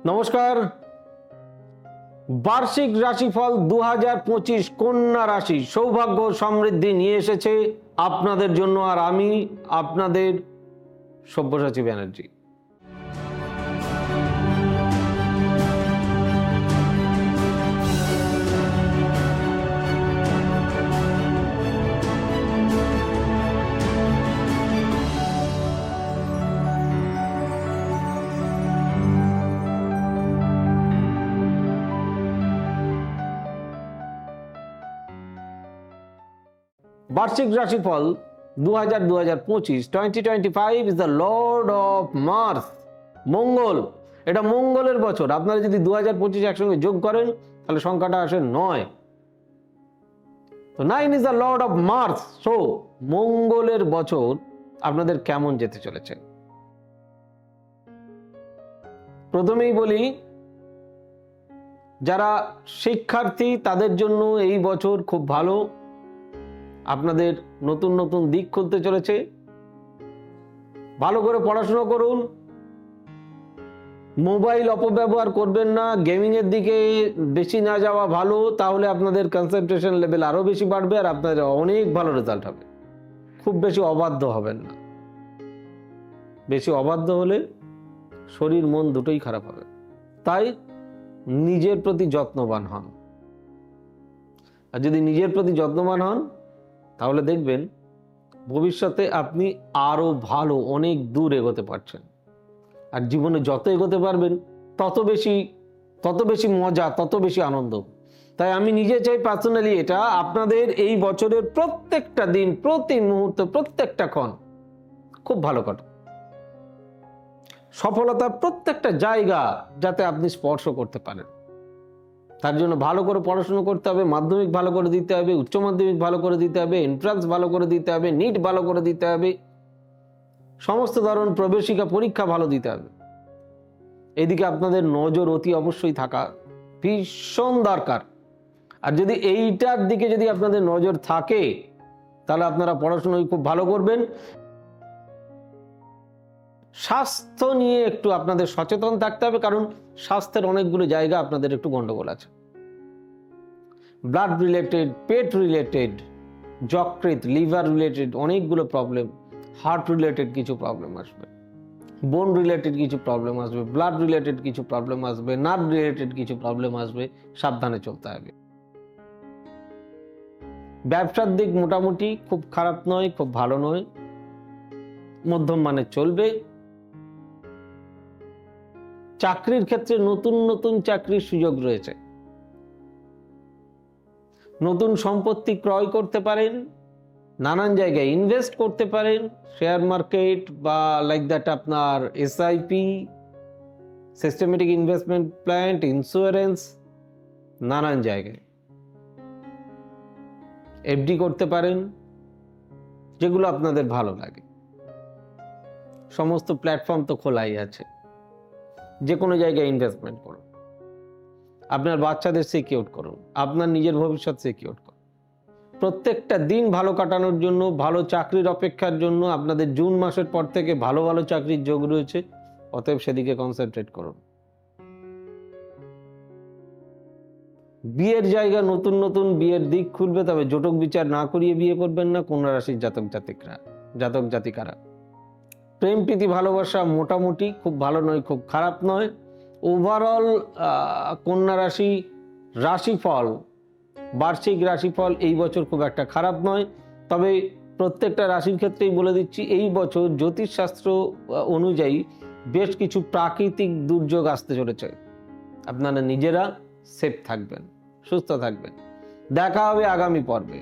নমস্কার। বার্ষিক রাশিফল 2025 কন্যা রাশি সৌভাগ্য সমৃদ্ধি নিয়ে এসেছে আপনাদের জন্য, আর আমি আপনাদের সব্যসাচী ব্যানার্জি। বার্ষিক রাশিফল 2025 is the lord of Mars, Mangal. এটা মঙ্গলের বছর। আপনারা যদি 2025 একসঙ্গে যোগ করেন তাহলে সংখ্যাটা আসে 9। তো 9 is the lord of Mars. So মঙ্গলের বছর আপনাদের কেমন যেতে চলেছে? প্রথমেই বলি, যারা শিক্ষার্থী তাদের জন্য এই বছর খুব ভালো। আপনাদের নতুন নতুন দিক খুলতে চলেছে। ভালো করে পড়াশোনা করুন, মোবাইল অপব্যবহার করবেন না, গেমিং এর দিকে বেশি না যাওয়া ভালো। তাহলে আপনাদের কনসেন্ট্রেশন লেভেল আরো বেশি বাড়বে আর আপনাদের অনেক ভালো রেজাল্ট হবে। খুব বেশি অবাধ্য হবেন না। বেশি অবাধ্য হলে শরীর মন দুটোই খারাপ হবে। তাই নিজের প্রতি যত্নবান হন। আর যদি নিজের প্রতি যত্নবান হন তাহলে দেখবেন ভবিষ্যতে আপনি আরো ভালো অনেক দূর এগোতে পারছেন। আর জীবনে যত এগোতে পারবেন তত বেশি মজা, তত বেশি আনন্দ। তাই আমি নিজে চাই পার্সোনালি এটা আপনাদের এই বছরের প্রত্যেকটা দিন, প্রতি মুহূর্ত, প্রত্যেকটা ক্ষণ খুব ভালো কাটে। সফলতার প্রত্যেকটা জায়গা যাতে আপনি স্পর্শ করতে পারেন। তার জন্য ভালো করে পড়াশোনা করতে হবে, মাধ্যমিক ভালো করে দিতে হবে, উচ্চ মাধ্যমিক ভালো করে দিতে হবে, এন্ট্রান্স ভালো করে দিতে হবে, নিট ভালো করে দিতে হবে, সমস্ত ধরনের প্রবেশিকা পরীক্ষা ভালো দিতে হবে। এদিকে আপনাদের নজর অতি অবশ্যই থাকা ভীষণ দরকার। আর যদি এইটার দিকে যদি আপনাদের নজর থাকে তাহলে আপনারা পড়াশোনায় খুব ভালো করবেন। স্বাস্থ্য নিয়ে একটু আপনাদের সচেতন থাকতে হবে, কারণ স্বাস্থ্যের অনেকগুলো জায়গা আপনাদের একটু গন্ডগোল আছে। ব্লাড রিলেটেড, পেট রিলেটেড, যকৃৎ, লিভার রিলেটেড অনেকগুলো প্রবলেম, হার্ট রিলেটেড কিছু প্রবলেম আসবে, বোন রিলেটেড কিছু প্রবলেম আসবে, ব্লাড রিলেটেড কিছু প্রবলেম আসবে, নার্ভ রিলেটেড কিছু প্রবলেম আসবে। সাবধানে চলতে হবে। ব্যবসার দিক মোটামুটি খুব খারাপ নয়, খুব ভালো নয়, মধ্যম মানের চলবে। চাকরির ক্ষেত্রে নতুন নতুন চাকরির সুযোগ রয়েছে। নতুন সম্পত্তি ক্রয় করতে পারেন, নানান জায়গায় ইনভেস্ট করতে পারেন, শেয়ার মার্কেট বা লাইক দ্যাট আপনার SIP, systematic investment plan, insurance, নানান জায়গায় এফডি করতে পারেন, যেগুলো আপনাদের ভালো লাগে। সমস্ত প্ল্যাটফর্ম তো খোলাই আছে, যে কোনো জায়গায় ইনভেস্টমেন্ট করুন। আপনার বাচ্চাদের সিকিউর করুন, আপনার নিজের ভবিষ্যৎ সিকিউর করুন। প্রত্যেকটা দিন ভালো কাটানোর জন্য, ভালো চাকরির অপেক্ষার জন্য আপনাদের জুন মাসের পর থেকে ভালো ভালো চাকরির যোগ রয়েছে। অতএব সেদিকে কনসেন্ট্রেট করুন। বিয়ের জায়গা, নতুন নতুন বিয়ের দিক খুলবে, তবে জটক বিচার না করিয়ে বিয়ে করবেন না কন্যা রাশির জাতক জাতিকারা। প্রেম প্রীতি ভালোবাসা মোটামুটি, খুব ভালো নয়, খুব খারাপ নয়। ওভারঅল কন্যা রাশি রাশিফল, বার্ষিক রাশিফল এই বছর খুব একটা খারাপ নয়। তবে প্রত্যেকটা রাশির ক্ষেত্রেই বলে দিচ্ছি, এই বছর জ্যোতিষশাস্ত্র অনুযায়ী বেশ কিছু প্রাকৃতিক দুর্যোগ আসতে চলেছে। আপনারা নিজেরা সেফ থাকবেন, সুস্থ থাকবেন। দেখা হবে আগামী পর্বে।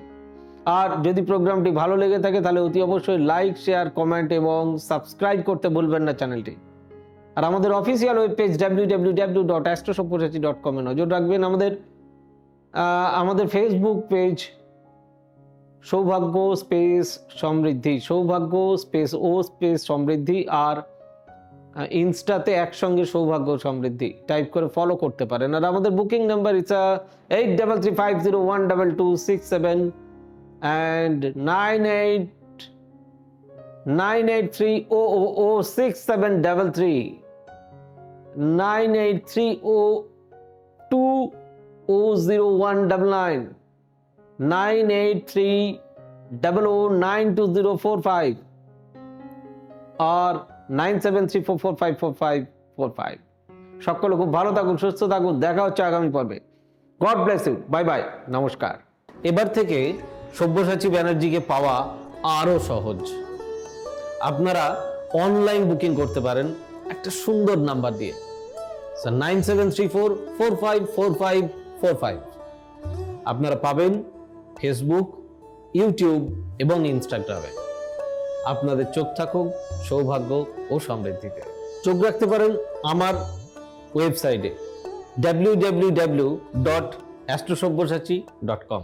আর যদি প্রোগ্রামটি ভালো লেগে থাকে তাহলে অতি অবশ্যই লাইক, শেয়ার, কমেন্ট এবং সাবস্ক্রাইব করতে ভুলবেন না চ্যানেলটি। আর আমাদের অফিসিয়াল ওয়েব পেজ www.astrosopurchachi.com এ নজর রাখবেন। আমাদের ফেসবুক পেজ সৌভাগ্য স্পেস সমৃদ্ধি, সৌভাগ্য স্পেস ও স্পেস সমৃদ্ধি, আর ইনস্টাতে একসঙ্গে সৌভাগ্য সমৃদ্ধি টাইপ করে ফলো করতে পারেন। আর আমাদের বুকিং নাম্বার ইটস 8335012267 and 983983006733. 9830200199, 9830092045 আর 9734454545। সকলে খুব ভালো থাকুন, সুস্থ থাকুন, দেখা হচ্ছে আগামী পর্বে। God bless you, bye bye, নমস্কার। এবার থেকে সব্যসাচী ব্যানার্জিকে পাওয়া আরো সহজ। আপনারা অনলাইন বুকিং করতে পারেন একটা সুন্দর নাম্বার দিয়ে, 9734454545। আপনারা পাবেন ফেসবুক, ইউটিউব এবং ইনস্টাগ্রামে। আপনাদের চোখ থাকুক সৌভাগ্য ও সমৃদ্ধিতে। চোখ রাখতে পারেন আমার ওয়েবসাইটে www.astrosabbyasachi.com।